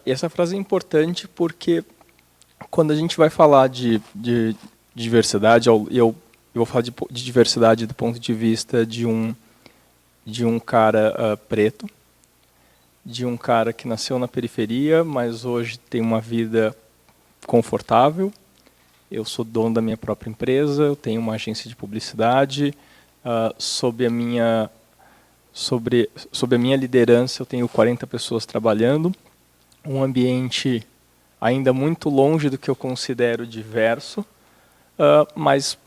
E essa frase é importante porque quando a gente vai falar de diversidade, eu vou falar de diversidade do ponto de vista de um cara preto, de um cara que nasceu na periferia, mas hoje tem uma vida confortável. Eu sou dono da minha própria empresa, eu tenho uma agência de publicidade, sob a minha liderança eu tenho 40 pessoas trabalhando, um ambiente ainda muito longe do que eu considero diverso, mas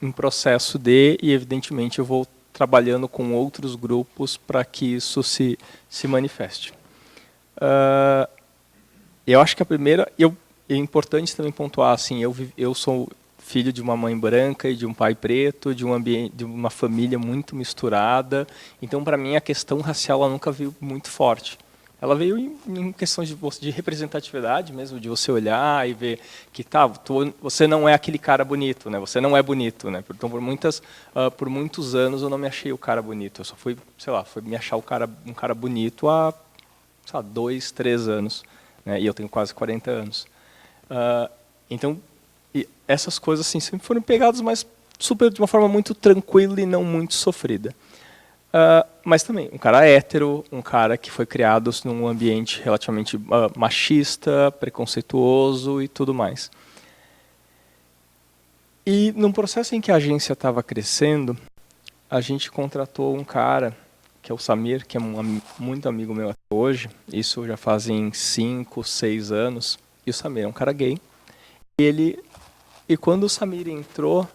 em processo e evidentemente eu vou trabalhando com outros grupos para que isso se manifeste. Eu acho que a primeira, é importante também pontuar, assim, eu sou filho de uma mãe branca e de um pai preto, de uma família muito misturada, então para mim a questão racial ela nunca veio muito forte. Ela veio em questão de representatividade mesmo, de você olhar e ver que você não é aquele cara bonito, né? Você não é bonito, né? Então por muitos anos eu não me achei o cara bonito. Eu só fui me achar um cara bonito há 2, 3 anos, né? E eu tenho quase 40 anos. Então essas coisas assim sempre foram pegadas, mas de uma forma muito tranquila e não muito sofrida. Mas também, um cara hétero, um cara que foi criado num ambiente relativamente machista, preconceituoso e tudo mais. E num processo em que a agência estava crescendo, a gente contratou um cara, que é o Samir, que é muito amigo meu até hoje, isso já fazem 5, 6 anos, e o Samir é um cara gay. E quando o Samir entrou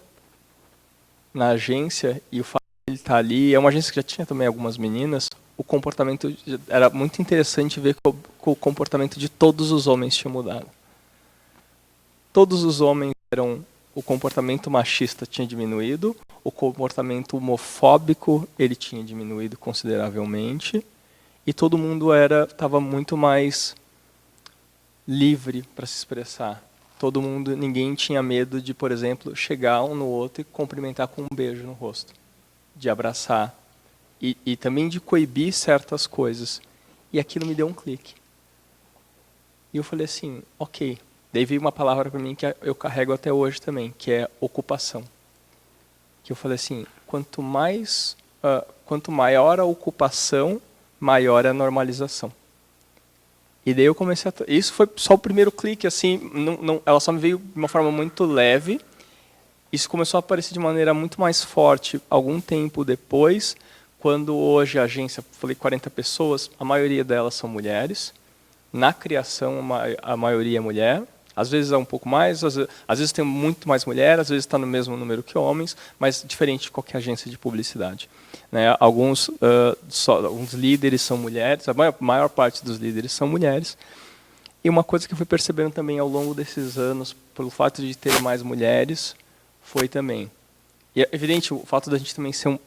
na agência, e o ele está ali, é uma agência que já tinha também algumas meninas, o comportamento era muito interessante ver que o comportamento de todos os homens tinha mudado. Todos os homens o comportamento machista tinha diminuído, o comportamento homofóbico ele tinha diminuído consideravelmente, e todo mundo estava muito mais livre para se expressar. Ninguém tinha medo de, por exemplo, chegar um no outro e cumprimentar com um beijo no rosto, de abraçar e também de coibir certas coisas. E aquilo me deu um clique. E eu falei assim, ok. Daí veio uma palavra para mim que eu carrego até hoje também, que é ocupação. Que eu falei assim, quanto maior a ocupação, maior a normalização. E daí eu comecei isso foi só o primeiro clique, assim, ela só me veio de uma forma muito leve. Isso começou a aparecer de maneira muito mais forte algum tempo depois, quando hoje a agência, falei 40 pessoas, a maioria delas são mulheres. Na criação, a maioria é mulher. Às vezes é um pouco mais, às vezes tem muito mais mulher, às vezes está no mesmo número que homens, mas diferente de qualquer agência de publicidade. Né? Alguns líderes são mulheres, a maior parte dos líderes são mulheres. E uma coisa que eu fui percebendo também ao longo desses anos, pelo fato de ter mais mulheres, foi também. E é evidente o fato da gente também ser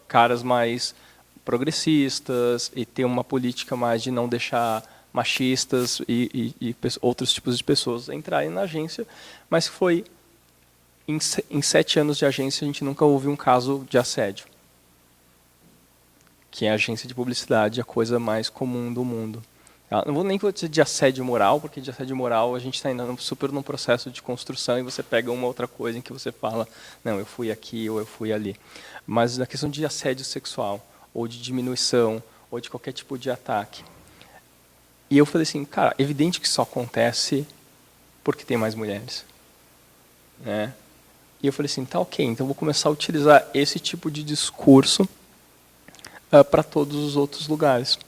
caras mais progressistas e ter uma política mais de não deixar machistas e outros tipos de pessoas entrarem na agência, mas foi em 7 anos de agência a gente nunca houve um caso de assédio, que é a agência de publicidade, a coisa mais comum do mundo. Não vou nem dizer de assédio moral, porque de assédio moral a gente está ainda super num processo de construção e você pega uma outra coisa em que você fala, não, eu fui aqui ou eu fui ali. Mas na questão de assédio sexual, ou de diminuição, ou de qualquer tipo de ataque. E eu falei assim, cara, evidente que isso acontece porque tem mais mulheres. Né? E eu falei assim, tá ok, então eu vou começar a utilizar esse tipo de discurso para todos os outros lugares.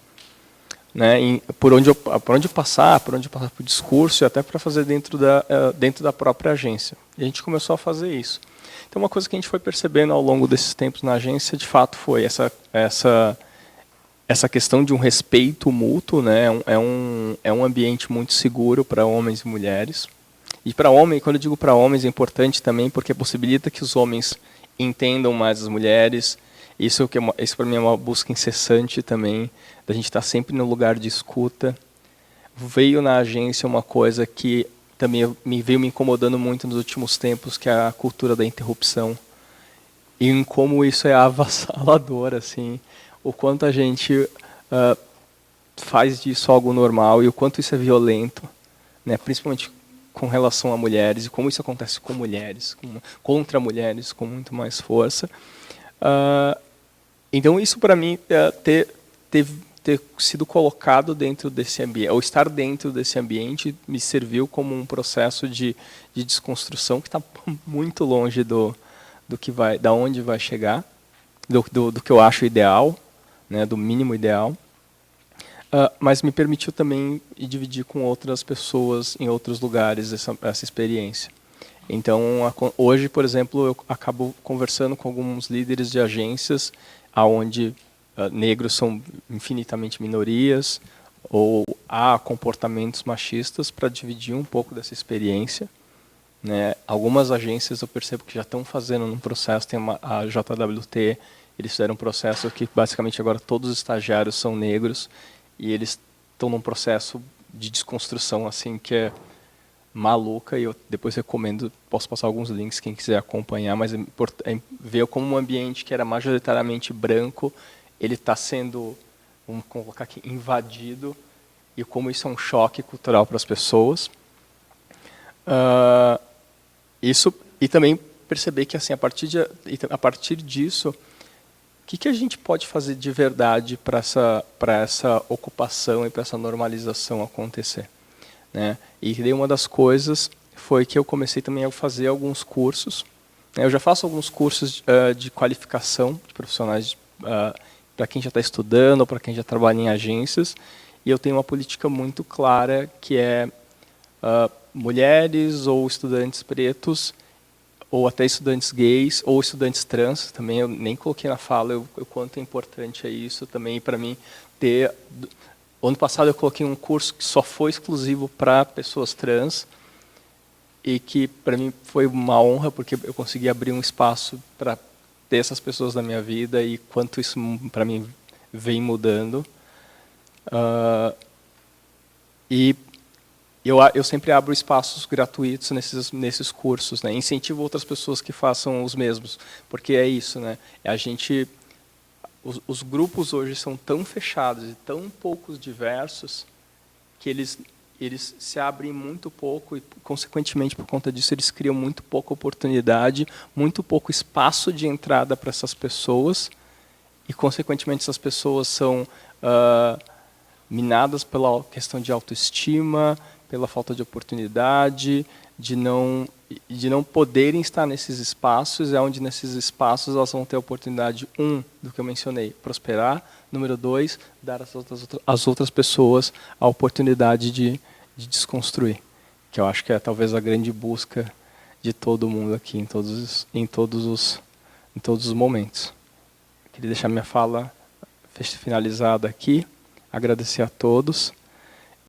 Né, por onde eu passar para o discurso e até para fazer dentro da própria agência. E a gente começou a fazer isso. Então, uma coisa que a gente foi percebendo ao longo desses tempos na agência, de fato, foi essa questão de um respeito mútuo, né, é um ambiente muito seguro para homens e mulheres. E para homem, quando eu digo para homens, é importante também porque possibilita que os homens entendam mais as mulheres. Isso para mim é uma busca incessante também, da gente estar sempre no lugar de escuta. Veio na agência uma coisa que também veio me incomodando muito nos últimos tempos, que é a cultura da interrupção. E em como isso é avassalador, assim, o quanto a gente faz disso algo normal e o quanto isso é violento, né? Principalmente com relação a mulheres, e como isso acontece com mulheres, contra mulheres com muito mais força. Então, isso para mim, ter sido colocado dentro desse ambiente, ou estar dentro desse ambiente, me serviu como um processo de desconstrução que está muito longe do que vai, da onde vai chegar, do que eu acho ideal, né, do mínimo ideal. Mas me permitiu também dividir com outras pessoas em outros lugares essa experiência. Então, hoje, por exemplo, eu acabo conversando com alguns líderes de agências onde negros são infinitamente minorias ou há comportamentos machistas para dividir um pouco dessa experiência. Né? Algumas agências eu percebo que já estão fazendo um processo, tem a JWT, eles fizeram um processo que basicamente agora todos os estagiários são negros e eles estão num processo de desconstrução assim que é maluca, e eu depois recomendo, posso passar alguns links quem quiser acompanhar, mas ver como um ambiente que era majoritariamente branco, ele está sendo, vamos colocar aqui, invadido, e como isso é um choque cultural para as pessoas. Isso, e também perceber que assim, a partir disso, o que a gente pode fazer de verdade para essa ocupação e para essa normalização acontecer? Né? E uma das coisas foi que eu comecei também a fazer alguns cursos. Né? Eu já faço alguns cursos de qualificação de profissionais para quem já está estudando ou para quem já trabalha em agências. E eu tenho uma política muito clara que é mulheres ou estudantes pretos ou até estudantes gays ou estudantes trans. Também eu nem coloquei na fala o quanto é importante é isso também para mim ter. Ano passado eu coloquei um curso que só foi exclusivo para pessoas trans e que para mim foi uma honra porque eu consegui abrir um espaço para ter essas pessoas na minha vida e quanto isso para mim vem mudando. E eu sempre abro espaços gratuitos nesses cursos, né? Incentivo outras pessoas que façam os mesmos, porque é isso, né? Os grupos hoje são tão fechados e tão poucos diversos que eles se abrem muito pouco e, consequentemente, por conta disso, eles criam muito pouca oportunidade, muito pouco espaço de entrada para essas pessoas e, consequentemente, essas pessoas são minadas pela questão de autoestima, pela falta de oportunidade, de não poderem estar nesses espaços, é onde nesses espaços elas vão ter a oportunidade, do que eu mencionei, prosperar, número 2, dar às outras pessoas a oportunidade de desconstruir, que eu acho que é talvez a grande busca de todo mundo aqui, em todos os momentos. Queria deixar minha fala finalizada aqui, agradecer a todos.